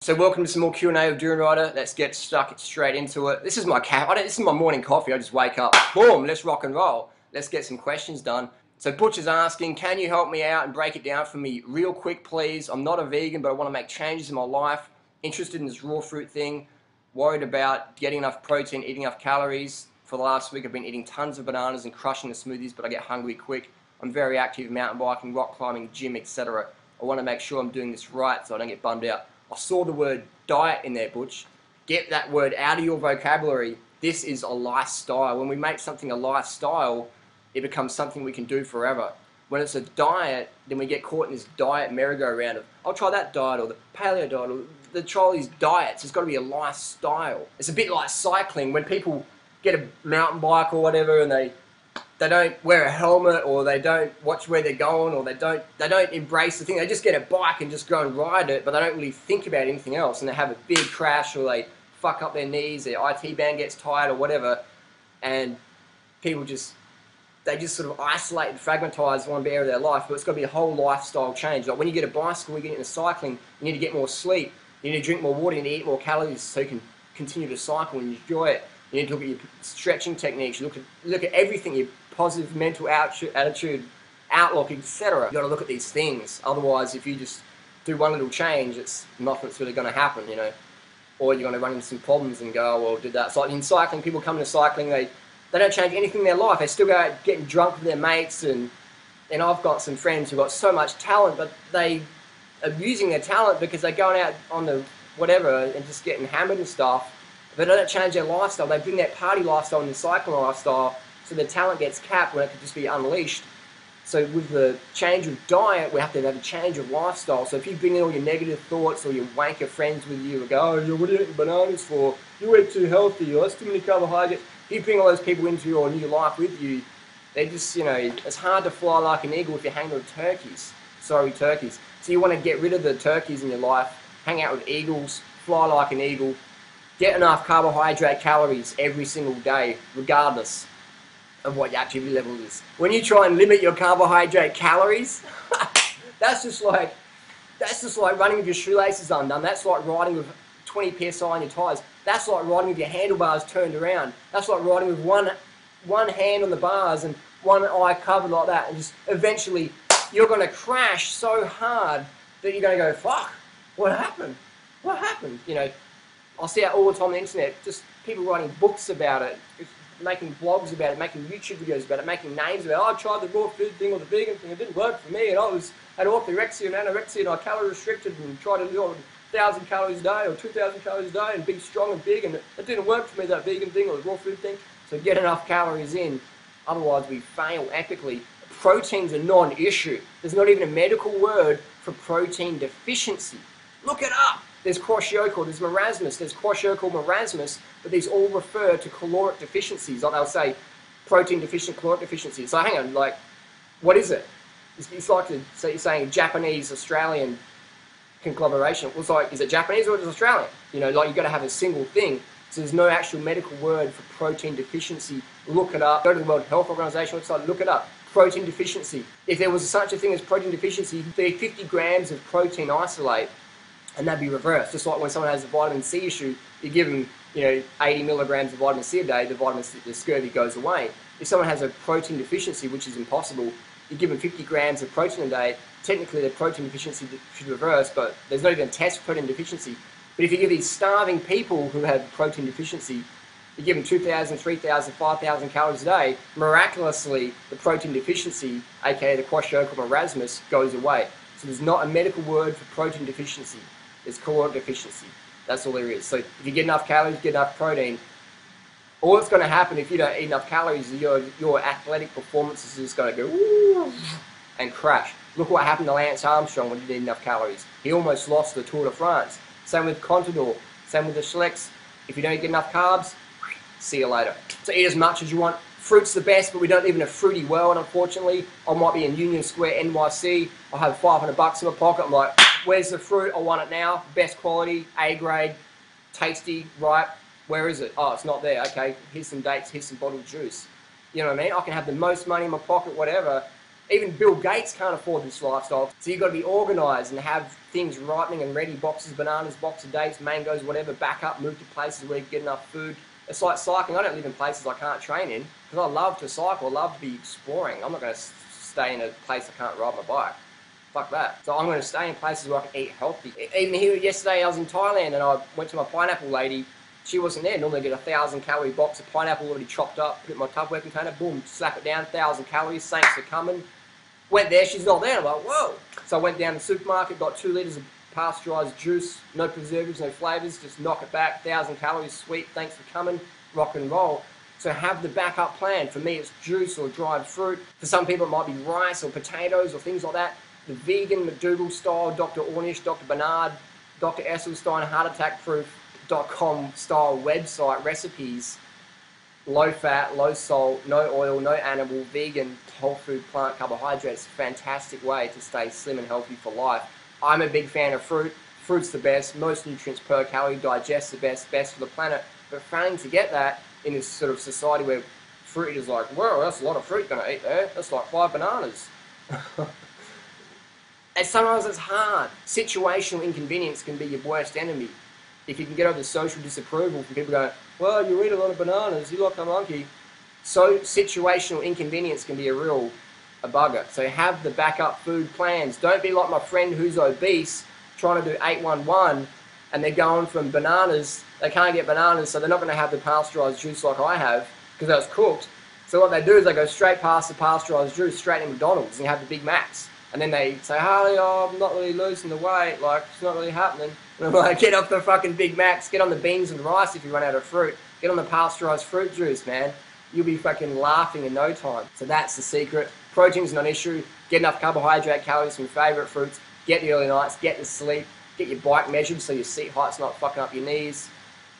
So welcome to some more Q&A of Durianrider. Let's get stuck straight into it. This is my this is my morning coffee. I just wake up, boom, let's rock and roll. Let's get some questions done. So Butcher's asking, can you help me out and break it down for me real quick, please? I'm not a vegan, but I want to make changes in my life. Interested in this raw fruit thing. Worried about getting enough protein, eating enough calories. For the last week, I've been eating tons of bananas and crushing the smoothies, but I get hungry quick. I'm very active mountain biking, rock climbing, gym, etc. I want to make sure I'm doing this right so I don't get bummed out. I saw the word diet in there, Butch. Get that word out of your vocabulary. This is a lifestyle. When we make something a lifestyle, it becomes something we can do forever. When it's a diet, then we get caught in this diet merry-go-round of, I'll try that diet or the paleo diet or try all these diets. It's got to be a lifestyle. It's a bit like cycling. When people get a mountain bike or whatever and they don't wear a helmet, or they don't watch where they're going, or they don't embrace the thing. They just get a bike and just go and ride it, but they don't really think about anything else, and they have a big crash, or they fuck up their knees, their IT band gets tired or whatever, and people just sort of isolate and fragmentise one area of their life. But it's got to be a whole lifestyle change. Like when you get a bicycle, you get into cycling, you need to get more sleep, you need to drink more water, you need to eat more calories so you can continue to cycle and enjoy it. You need to look at your stretching techniques, you look at everything, your positive mental attitude, outlook, etc. You've got to look at these things. Otherwise, if you just do one little change, it's nothing's really going to happen, you know. Or you're going to run into some problems and go, oh, well, did that. It's like in cycling, people come to cycling, they don't change anything in their life. They still go out getting drunk with their mates, and I've got some friends who've got so much talent, but they are using their talent because they're going out on the whatever and just getting hammered and stuff. But they don't change their lifestyle. They bring that party lifestyle and the cycling lifestyle, so their talent gets capped when it could just be unleashed. So with the change of diet, we have to have a change of lifestyle. So if you bring in all your negative thoughts or your wanker friends with you and go, oh, what are you eating bananas for? You eat too healthy, or that's too many carbohydrates. If you bring all those people into your new life with you, they just, you know, it's hard to fly like an eagle if you're hanging with turkeys. Sorry, turkeys. So you want to get rid of the turkeys in your life, hang out with eagles, fly like an eagle, get enough carbohydrate calories every single day, regardless of what your activity level is. When you try and limit your carbohydrate calories, that's just like running with your shoelaces undone. That's like riding with 20 psi on your tyres. That's like riding with your handlebars turned around. That's like riding with one hand on the bars and one eye covered like that, and just eventually you're going to crash so hard that you're going to go, fuck, what happened? What happened? You know, I see that all the time on the internet, just people writing books about it, making blogs about it, making YouTube videos about it, making names about it. Oh, I tried the raw food thing or the vegan thing, it didn't work for me, and I had orthorexia and anorexia, and I calorie restricted and tried to do 1,000 calories a day or 2,000 calories a day and be strong and big, and it didn't work for me, that vegan thing or the raw food thing. So get enough calories in, otherwise we fail epically. Protein's a non-issue. There's not even a medical word for protein deficiency. Look it up. There's kwashiorkor, there's marasmus, there's kwashiorkor, marasmus, but these all refer to caloric deficiencies. Like they'll say protein deficient, caloric deficiency. So hang on, like, what is it? It's like so you're saying Japanese-Australian conglomeration. It's like, is it Japanese or is it Australian? You know, like you've got to have a single thing. So there's no actual medical word for protein deficiency. Look it up. Go to the World Health Organization website, look it up. Protein deficiency. If there was such a thing as protein deficiency, there'd be 50 grams of protein isolate, and that'd be reversed. Just like when someone has a vitamin C issue, you give them, you know, 80 milligrams of vitamin C a day, the scurvy goes away. If someone has a protein deficiency, which is impossible, you give them 50 grams of protein a day, technically their protein deficiency should reverse, but there's not even a test for protein deficiency. But if you give these starving people who have protein deficiency, you give them 2,000, 3,000, 5,000 calories a day, miraculously the protein deficiency, aka the kwashiorkor marasmus, goes away. So there's not a medical word for protein deficiency. It's caloric deficiency. That's all there is. So if you get enough calories, get enough protein, all that's going to happen if you don't eat enough calories is your athletic performance is just going to go woo, and crash. Look what happened to Lance Armstrong when he didn't eat enough calories. He almost lost the Tour de France. Same with Contador. Same with the Schlecks. If you don't get enough carbs, see you later. So eat as much as you want. Fruit's the best, but we don't live in a fruity world, unfortunately. I might be in Union Square, NYC. I have $500 in my pocket. I'm like, where's the fruit? I want it now. Best quality, A grade, tasty, ripe. Where is it? Oh, it's not there. Okay, here's some dates, here's some bottled juice. You know what I mean? I can have the most money in my pocket, whatever, Even Bill Gates can't afford this lifestyle. So you've got to be organised and have things ripening and ready, boxes, bananas, boxes, dates, mangoes, whatever, back up, move to places where you get enough food. It's like cycling. I don't live in places I can't train in because I love to cycle, I love to be exploring. I'm not going to stay in a place I can't ride my bike. Fuck that. So I'm going to stay in places where I can eat healthy. Even here yesterday I was in Thailand and I went to my pineapple lady. She wasn't there. Normally I get a 1,000 calorie box of pineapple already chopped up, put it in my Tupperware container, boom, slap it down, 1,000 calories, thanks for coming. Went there, she's not there. I'm like, whoa. So I went down to the supermarket, got 2 litres of pasteurised juice, no preservatives, no flavours, just knock it back, 1,000 calories, sweet, thanks for coming, rock and roll. So have the backup plan. For me, it's juice or dried fruit. For some people, it might be rice or potatoes or things like that. The vegan McDougall style, Dr. Ornish, Dr. Bernard, Dr. Esselstyn, heartattackproof.com style website recipes. Low fat, low salt, no oil, no animal, vegan, whole food, plant carbohydrates. Fantastic way to stay slim and healthy for life. I'm a big fan of fruit. Fruit's the best, most nutrients per calorie, digest the best for the planet. But failing to get that in this sort of society where fruit is like, whoa, that's a lot of fruit going to eat there. That's like 5 bananas. And sometimes it's hard. Situational inconvenience can be your worst enemy. If you can get over the social disapproval from people going, well, you eat a lot of bananas, you like a monkey. So situational inconvenience can be a bugger. So have the backup food plans. Don't be like my friend who's obese, trying to do 811, and they're going from bananas. They can't get bananas, so they're not going to have the pasteurised juice like I have, because that was cooked. So what they do is they go straight past the pasteurised juice, straight to McDonald's, and you have the Big Macs. And then they say, Harley, oh, I'm not really losing the weight, like, it's not really happening. And I'm like, get off the fucking Big Macs, get on the beans and rice if you run out of fruit. Get on the pasteurised fruit juice, man. You'll be fucking laughing in no time. So that's the secret. Protein's not an issue. Get enough carbohydrate, calories from your favourite fruits. Get the early nights, get the sleep. Get your bike measured so your seat height's not fucking up your knees.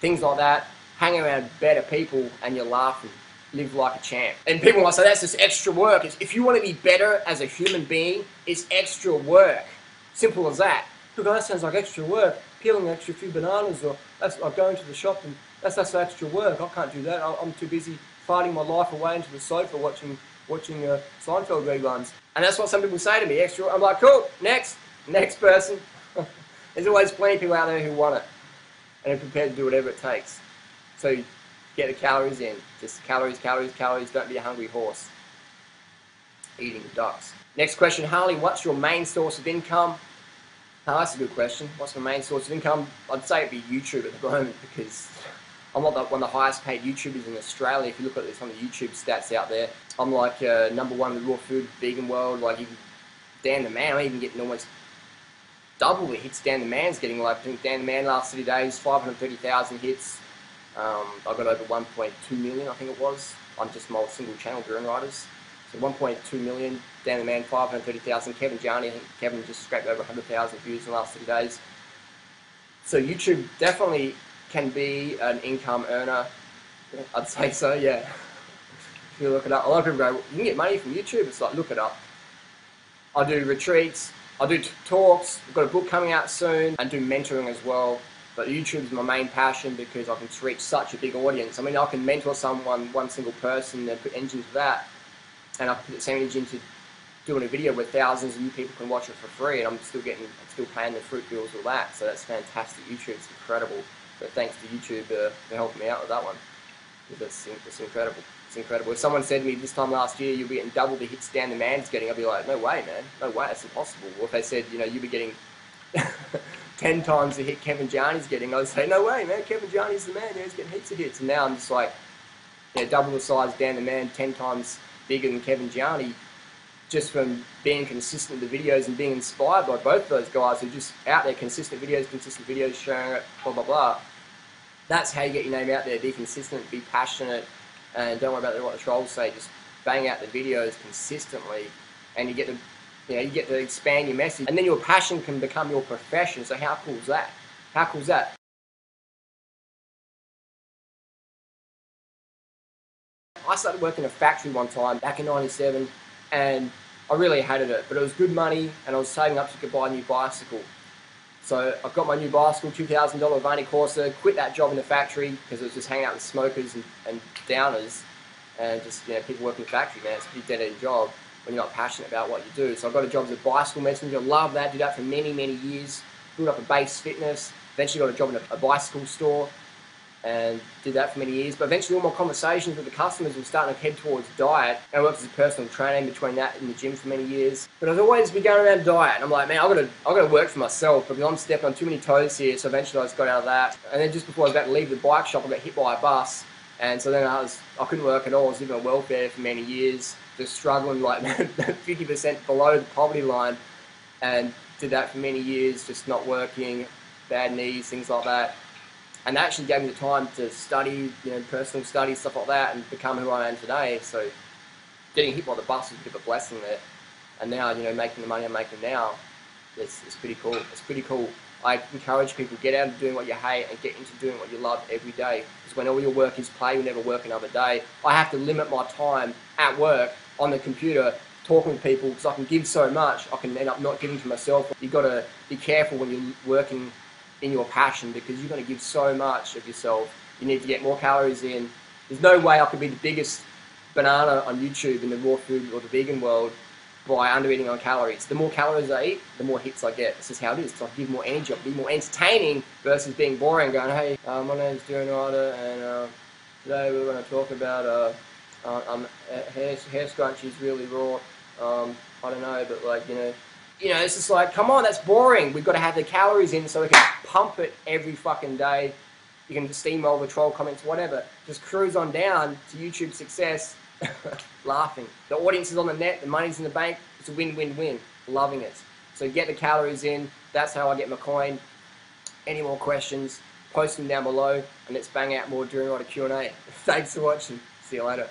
Things like that. Hang around better people and you're laughing. Live like a champ. And people might say, that's just extra work. If you want to be better as a human being, it's extra work. Simple as that. Look, that sounds like extra work. Peeling an extra few bananas, or that's like going to the shop and that's extra work. I can't do that. I'm too busy fighting my life away into the sofa watching Seinfeld reruns. And that's what some people say to me, extra. I'm like, cool, next person. There's always plenty of people out there who want it and are prepared to do whatever it takes. So get the calories in. Just calories, calories, calories. Don't be a hungry horse eating ducks. Next question, Harley, what's your main source of income? Oh, that's a good question. What's my main source of income? I'd say it'd be YouTube at the moment because I'm not one of the highest paid YouTubers in Australia. If you look at some of the YouTube stats out there, I'm like #1 in the raw food vegan world. Like even Dan the Man, I'm even getting almost double the hits Dan the Man's getting. Like I think Dan the Man last 30 days, 530,000 hits. I got over 1.2 million, I think it was, on just my single channel, Durianriders. So 1.2 million, Dan the Man, 530,000. Kevin Jarney, I think Kevin just scraped over 100,000 views in the last 30 days. So YouTube definitely can be an income earner. I'd say so, yeah. If you look it up, a lot of people go, you can get money from YouTube. It's like, look it up. I do retreats, I do talks, I've got a book coming out soon, and do mentoring as well. But YouTube is my main passion because I can reach such a big audience. I mean, I can mentor someone, one single person, and put energy into that. And I can put the same energy into doing a video where thousands of you people can watch it for free, and I'm still paying the fruit bills, all that. So that's fantastic. YouTube's incredible. So thanks to YouTube for helping me out with that one. It's incredible. It's incredible. If someone said to me this time last year, you'll be getting double the hits Dan the Man's getting, I'd be like, no way, man. No way, that's impossible. Or if they said, you know, you'll be getting 10 times the hit Kevin Jarney's getting, I would say, no way, man. Kevin Jarney's the man. Yeah, he's getting heaps of hits. And now I'm just like, yeah, double the size Dan the Man, 10 times bigger than Kevin Jarney, just from being consistent with the videos and being inspired by both of those guys who are just out there, consistent videos, sharing it, blah, blah, blah. That's how you get your name out there. Be consistent, be passionate, and don't worry about what the trolls say. Just bang out the videos consistently, and you get to expand your message, and then your passion can become your profession. So how cool is that? How cool is that? I started working in a factory one time back in '97, and I really hated it, but it was good money, and I was saving up so I could buy a new bicycle. So I got my new bicycle, $2,000 Vani Corsa, quit that job in the factory because it was just hanging out with smokers and downers, and just, you know, people working in the factory, man, it's a pretty dead-end job. when you're not passionate about what you do. So I got a job as a bicycle messenger, love that, did that for many, many years, built up a base fitness, eventually got a job in a bicycle store, and did that for many years. But eventually all my conversations with the customers were starting to head towards diet. And I worked as a personal trainer in between that in the gym for many years. But I'd always be going around diet, and I'm like, man, I've got to work for myself because I'm stepping on too many toes here. So eventually I just got out of that. And then just before I was about to leave the bike shop, I got hit by a bus. And so then I couldn't work at all. I was living on welfare for many years, just struggling like 50% below the poverty line, and did that for many years, just not working, bad knees, things like that. And that actually gave me the time to study, personal studies, stuff like that, and become who I am today. So getting hit by the bus was a bit of a blessing there. And now, making the money I'm making now, it's pretty cool. It's pretty cool. I encourage people, get out of doing what you hate and get into doing what you love every day. Because when all your work is play, you'll never work another day. I have to limit my time at work on the computer talking with people because I can give so much, I can end up not giving to myself. You've got to be careful when you're working in your passion because you're going to give so much of yourself. You need to get more calories in. There's no way I could be the biggest banana on YouTube in the raw food or the vegan world by under-eating on calories. The more calories I eat, the more hits I get. This is how it is. So I give more energy, I can be more entertaining versus being boring, going, hey, my name's Durianrider, and today we're going to talk about hair scrunchies really raw. I don't know, but it's just like, come on, that's boring. We've got to have the calories in so we can pump it every fucking day. You can steamroll the troll comments, whatever. Just cruise on down to YouTube success, laughing. The audience is on the net, the money's in the bank. It's a win-win-win. Loving it. So get the calories in. That's how I get my coin. Any more questions, post them down below, and let's bang out more Durianrider Q&A. Thanks for watching. See you later.